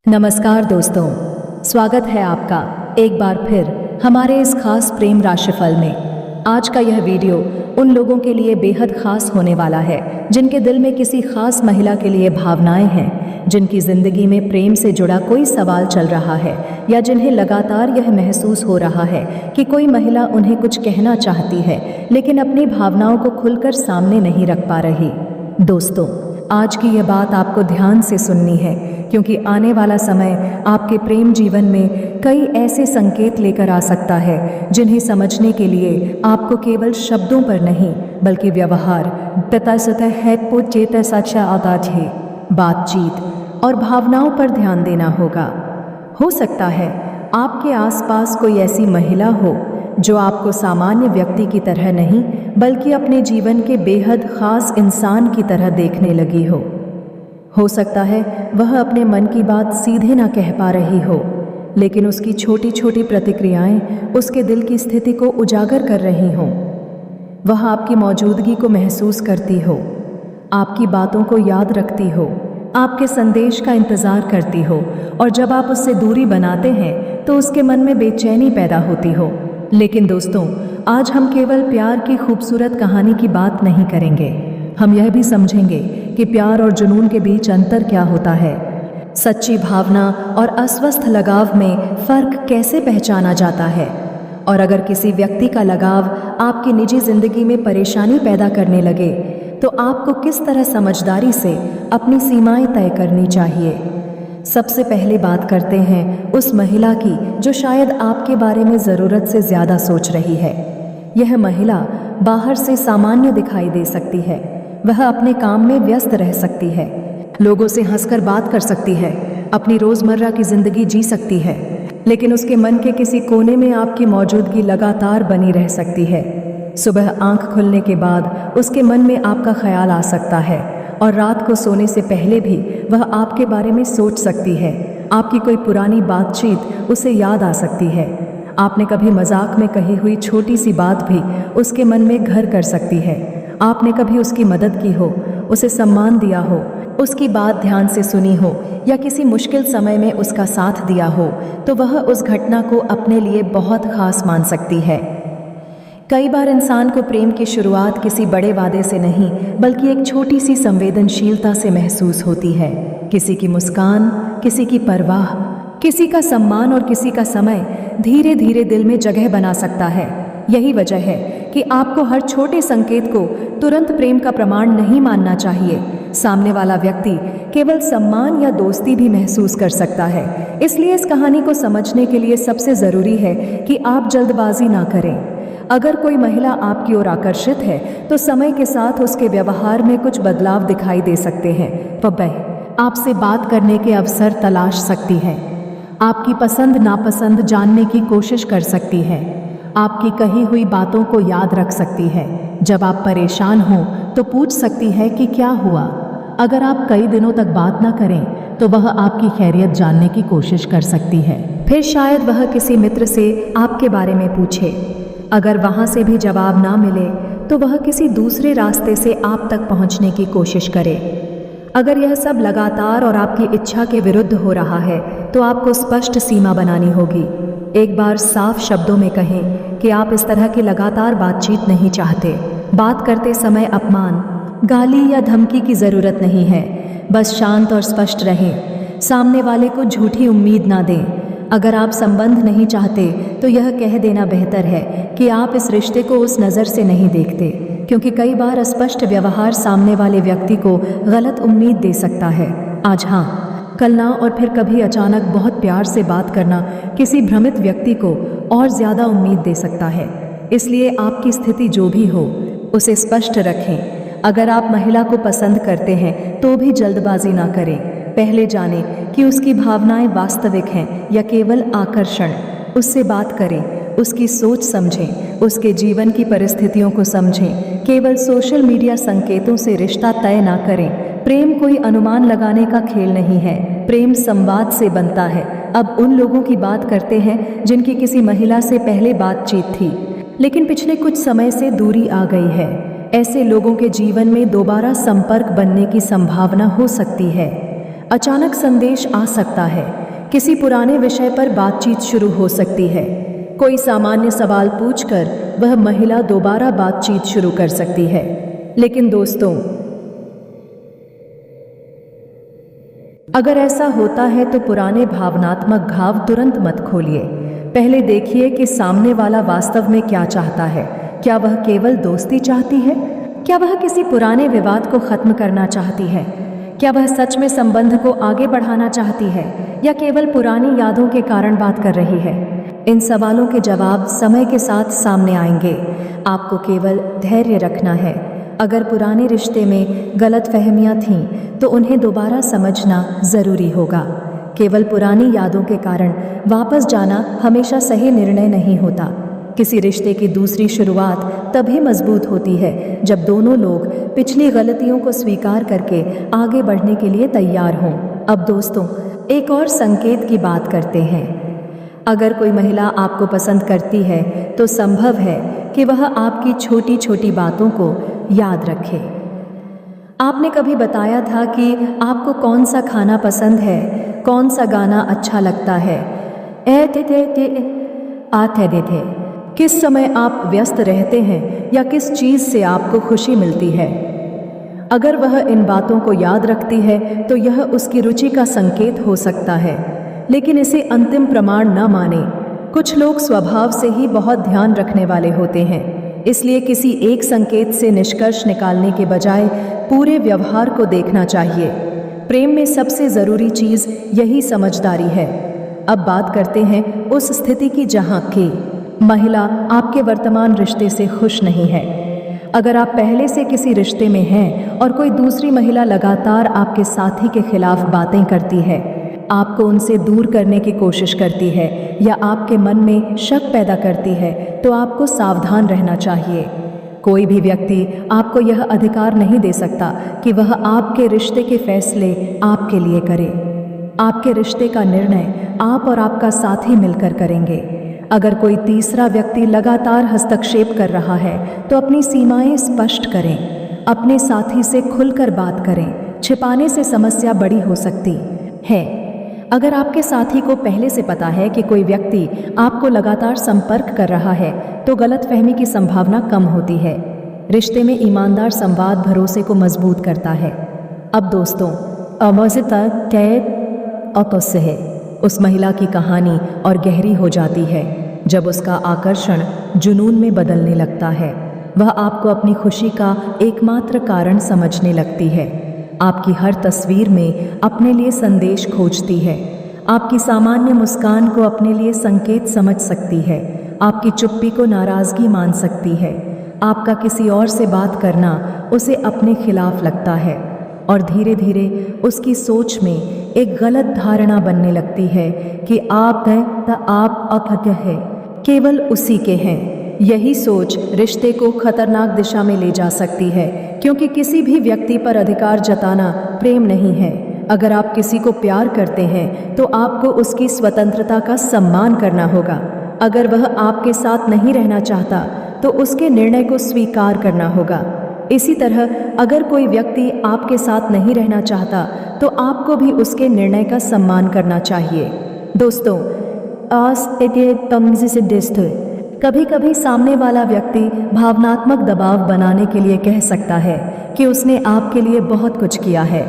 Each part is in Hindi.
नमस्कार दोस्तों, स्वागत है आपका एक बार फिर हमारे इस खास प्रेम राशिफल में। आज का यह वीडियो उन लोगों के लिए बेहद खास होने वाला है जिनके दिल में किसी खास महिला के लिए भावनाएं हैं, जिनकी जिंदगी में प्रेम से जुड़ा कोई सवाल चल रहा है या जिन्हें लगातार यह महसूस हो रहा है कि कोई महिला उन्हें कुछ कहना चाहती है लेकिन अपनी भावनाओं को खुलकर सामने नहीं रख पा रही। दोस्तों, आज की यह बात आपको ध्यान से सुननी है क्योंकि आने वाला समय आपके प्रेम जीवन में कई ऐसे संकेत लेकर आ सकता है जिन्हें समझने के लिए आपको केवल शब्दों पर नहीं बल्कि व्यवहार, बातचीत और भावनाओं पर ध्यान देना होगा। हो सकता है आपके आसपास कोई ऐसी महिला हो जो आपको सामान्य व्यक्ति की तरह नहीं बल्कि अपने जीवन के बेहद खास इंसान की तरह देखने लगी हो सकता है वह अपने मन की बात सीधे ना कह पा रही हो, लेकिन उसकी छोटी छोटी प्रतिक्रियाएं उसके दिल की स्थिति को उजागर कर रही हों। वह आपकी मौजूदगी को महसूस करती हो, आपकी बातों को याद रखती हो, आपके संदेश का इंतज़ार करती हो और जब आप उससे दूरी बनाते हैं तो उसके मन में बेचैनी पैदा होती हो। लेकिन दोस्तों, आज हम केवल प्यार की खूबसूरत कहानी की बात नहीं करेंगे, हम यह भी समझेंगे कि प्यार और जुनून के बीच अंतर क्या होता है, सच्ची भावना और अस्वस्थ लगाव में फ़र्क कैसे पहचाना जाता है, और अगर किसी व्यक्ति का लगाव आपकी निजी ज़िंदगी में परेशानी पैदा करने लगे तो आपको किस तरह समझदारी से अपनी सीमाएं तय करनी चाहिए। सबसे पहले बात करते हैं उस महिला की जो शायद आपके बारे में ज़रूरत से ज़्यादा सोच रही है। यह महिला बाहर से सामान्य दिखाई दे सकती है, वह अपने काम में व्यस्त रह सकती है, लोगों से हंसकर बात कर सकती है, अपनी रोज़मर्रा की ज़िंदगी जी सकती है, लेकिन उसके मन के किसी कोने में आपकी मौजूदगी लगातार बनी रह सकती है। सुबह आंख खुलने के बाद उसके मन में आपका ख्याल आ सकता है और रात को सोने से पहले भी वह आपके बारे में सोच सकती है। आपकी कोई पुरानी बातचीत उसे याद आ सकती है, आपने कभी मजाक में कही हुई छोटी सी बात भी उसके मन में घर कर सकती है। आपने कभी उसकी मदद की हो, उसे सम्मान दिया हो, उसकी बात ध्यान से सुनी हो या किसी मुश्किल समय में उसका साथ दिया हो तो वह उस घटना को अपने लिए बहुत खास मान सकती है। कई बार इंसान को प्रेम की शुरुआत किसी बड़े वादे से नहीं बल्कि एक छोटी सी संवेदनशीलता से महसूस होती है। किसी की मुस्कान, किसी की परवाह, किसी का सम्मान और किसी का समय धीरे धीरे दिल में जगह बना सकता है। यही वजह है कि आपको हर छोटे संकेत को तुरंत प्रेम का प्रमाण नहीं मानना चाहिए। सामने वाला व्यक्ति केवल सम्मान या दोस्ती भी महसूस कर सकता है। इसलिए इस कहानी को समझने के लिए सबसे ज़रूरी है कि आप जल्दबाजी ना करें। अगर कोई महिला आपकी ओर आकर्षित है तो समय के साथ उसके व्यवहार में कुछ बदलाव दिखाई दे सकते हैं। वह आपसे बात करने के अवसर तलाश सकती है, आपकी पसंद नापसंद जानने की कोशिश कर सकती है, आपकी कही हुई बातों को याद रख सकती है। जब आप परेशान हो तो पूछ सकती है कि क्या हुआ। अगर आप कई दिनों तक बात ना करें तो वह आपकी खैरियत जानने की कोशिश कर सकती है। फिर शायद वह किसी मित्र से आपके बारे में पूछे। अगर वहाँ से भी जवाब ना मिले तो वह किसी दूसरे रास्ते से आप तक पहुँचने की कोशिश करे। अगर यह सब लगातार और आपकी इच्छा के विरुद्ध हो रहा है तो आपको स्पष्ट सीमा बनानी होगी। एक बार साफ शब्दों में कहें कि आप इस तरह की लगातार बातचीत नहीं चाहते। बात करते समय अपमान, गाली या धमकी की ज़रूरत नहीं है, बस शांत और स्पष्ट रहें। सामने वाले को झूठी उम्मीद ना दें। अगर आप संबंध नहीं चाहते तो यह कह देना बेहतर है कि आप इस रिश्ते को उस नज़र से नहीं देखते, क्योंकि कई बार अस्पष्ट व्यवहार सामने वाले व्यक्ति को गलत उम्मीद दे सकता है। आज हाँ, कल ना, और फिर कभी अचानक बहुत प्यार से बात करना किसी भ्रमित व्यक्ति को और ज़्यादा उम्मीद दे सकता है। इसलिए आपकी स्थिति जो भी हो उसे स्पष्ट रखें। अगर आप महिला को पसंद करते हैं तो भी जल्दबाजी ना करें। पहले जानें कि उसकी भावनाएं वास्तविक हैं या केवल आकर्षण। उससे बात करें, उसकी सोच समझें, उसके जीवन की परिस्थितियों को समझें। केवल सोशल मीडिया संकेतों से रिश्ता तय ना करें। प्रेम कोई अनुमान लगाने का खेल नहीं है, प्रेम संवाद से बनता है। अब उन लोगों की बात करते हैं जिनकी किसी महिला से पहले बातचीत थी लेकिन पिछले कुछ समय से दूरी आ गई है। ऐसे लोगों के जीवन में दोबारा संपर्क बनने की संभावना हो सकती है। अचानक संदेश आ सकता है, किसी पुराने विषय पर बातचीत शुरू हो सकती है। कोई सामान्य सवाल पूछकर वह महिला दोबारा बातचीत शुरू कर सकती है। लेकिन दोस्तों, अगर ऐसा होता है तो पुराने भावनात्मक घाव तुरंत मत खोलिए। पहले देखिए कि सामने वाला वास्तव में क्या चाहता है। क्या वह केवल दोस्ती चाहती है? क्या वह किसी पुराने विवाद को खत्म करना चाहती है? क्या वह सच में संबंध को आगे बढ़ाना चाहती है या केवल पुरानी यादों के कारण बात कर रही है? इन सवालों के जवाब समय के साथ सामने आएंगे। आपको केवल धैर्य रखना है। अगर पुराने रिश्ते में गलतफहमियां थीं तो उन्हें दोबारा समझना ज़रूरी होगा। केवल पुरानी यादों के कारण वापस जाना हमेशा सही निर्णय नहीं होता। किसी रिश्ते की दूसरी शुरुआत तभी मजबूत होती है जब दोनों लोग पिछली गलतियों को स्वीकार करके आगे बढ़ने के लिए तैयार हों। अब दोस्तों, एक और संकेत की बात करते हैं। अगर कोई महिला आपको पसंद करती है तो संभव है कि वह आपकी छोटी छोटी बातों को याद रखे। आपने कभी बताया था कि आपको कौन सा खाना पसंद है, कौन सा गाना अच्छा लगता है, किस समय आप व्यस्त रहते हैं या किस चीज़ से आपको खुशी मिलती है। अगर वह इन बातों को याद रखती है तो यह उसकी रुचि का संकेत हो सकता है, लेकिन इसे अंतिम प्रमाण न माने। कुछ लोग स्वभाव से ही बहुत ध्यान रखने वाले होते हैं, इसलिए किसी एक संकेत से निष्कर्ष निकालने के बजाय पूरे व्यवहार को देखना चाहिए। प्रेम में सबसे ज़रूरी चीज़ यही समझदारी है। अब बात करते हैं उस स्थिति की जहाँ की महिला आपके वर्तमान रिश्ते से खुश नहीं है। अगर आप पहले से किसी रिश्ते में हैं और कोई दूसरी महिला लगातार आपके साथी के खिलाफ बातें करती है, आपको उनसे दूर करने की कोशिश करती है या आपके मन में शक पैदा करती है, तो आपको सावधान रहना चाहिए। कोई भी व्यक्ति आपको यह अधिकार नहीं दे सकता कि वह आपके रिश्ते के फैसले आपके लिए करे। आपके रिश्ते का निर्णय आप और आपका साथी मिलकर करेंगे। अगर कोई तीसरा व्यक्ति लगातार हस्तक्षेप कर रहा है तो अपनी सीमाएं स्पष्ट करें। अपने साथी से खुलकर बात करें। छिपाने से समस्या बड़ी हो सकती है। अगर आपके साथी को पहले से पता है कि कोई व्यक्ति आपको लगातार संपर्क कर रहा है तो गलतफहमी की संभावना कम होती है। रिश्ते में ईमानदार संवाद भरोसे को मजबूत करता है। अब दोस्तों, है उस महिला की कहानी और गहरी हो जाती है जब उसका आकर्षण जुनून में बदलने लगता है। वह आपको अपनी खुशी का एकमात्र कारण समझने लगती है। आपकी हर तस्वीर में अपने लिए संदेश खोजती है। आपकी सामान्य मुस्कान को अपने लिए संकेत समझ सकती है। आपकी चुप्पी को नाराज़गी मान सकती है। आपका किसी और से बात करना उसे अपने खिलाफ लगता है और धीरे धीरे उसकी सोच में एक गलत धारणा बनने लगती है कि आप हैं तो आप अखत्य है, केवल उसी के हैं। यही सोच रिश्ते को खतरनाक दिशा में ले जा सकती है, क्योंकि किसी भी व्यक्ति पर अधिकार जताना प्रेम नहीं है। अगर आप किसी को प्यार करते हैं तो आपको उसकी स्वतंत्रता का सम्मान करना होगा। अगर वह आपके साथ नहीं रहना चाहता तो उसके निर्णय को स्वीकार करना होगा। इसी तरह अगर कोई व्यक्ति आपके साथ नहीं रहना चाहता तो आपको भी उसके निर्णय का सम्मान करना चाहिए। दोस्तों, कभी कभी सामने वाला व्यक्ति भावनात्मक दबाव बनाने के लिए कह सकता है कि उसने आपके लिए बहुत कुछ किया है।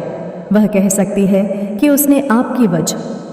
वह कह सकती है कि उसने आपकी वजह